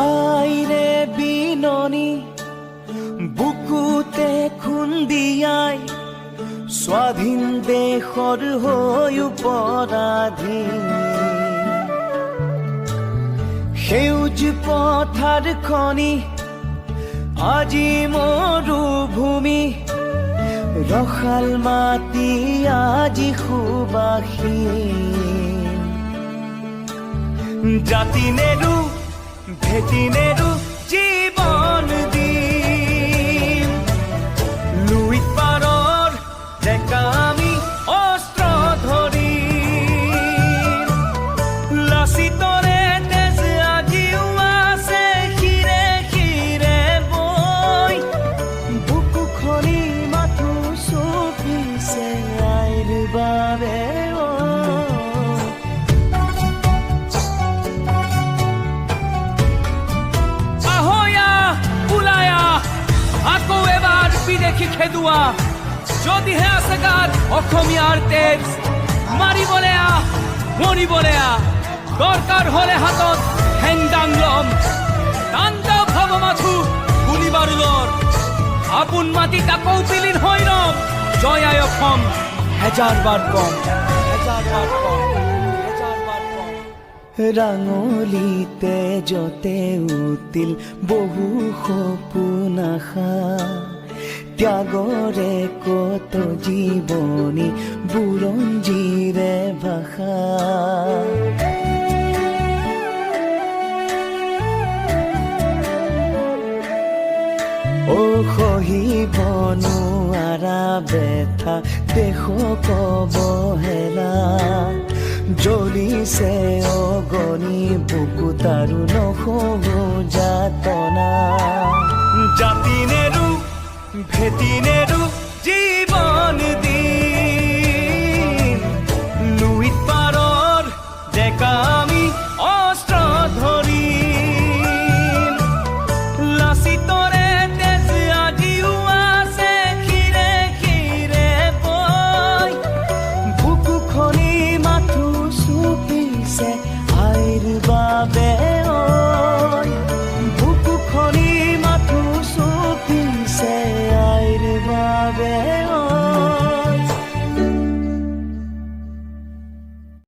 আইৰে বিননি বুকুতে খুন্দিয়াই স্বাধীন দেশৰ হৈ পৰাধীন সেউজ পথাৰ খনি আজি মৰুভূমি ৰসাল মাটি আজি সুবাসীন জাতি নেৰু ভেটি নেৰু জীৱন দিম লুইত পাৰৰ ডেকা আমি অস্ত্ৰ ধৰিম লাচিতৰে তেজ আজিও আছে শিৰে শিৰে বৈ বুকু খনি মাথো চুপিছে আইৰ বাবে বিদেশী খেদুৱা যদিহে আছে গাত অসমীয়াৰ তেজ মাৰিবলৈ মৰিবলৈ দৰকাৰ হলে হাতত হেংদাং লম তাণ্ডৱ হব মাথো গুলি বাৰুদৰ আপোন মাটিত আকৌ বিলীন হৈ ৰম জয় আই অসম হেজাৰবাৰ কম ৰাঙলিতে যতে উতিল বহু সপোন আশা ত্যাগৰে কত জীৱনী বুৰঞ্জীৰে ভাষা ও সহিব নোৱাৰা বেথা দেশক অৱহেলা জ্বলিছে অগণি বুকুত আৰু নহৰু যাতনা জাতি নেৰু ভেটি নেৰু জীৱন দিম লুইত পাৰৰ ডেকা আমি অস্ত্ৰ ধৰিম লাচিতৰে তেজ আজিও আছে শিৰে শিৰে বৈ বুকু খনি মাথো চুপিছে আইৰ বাবে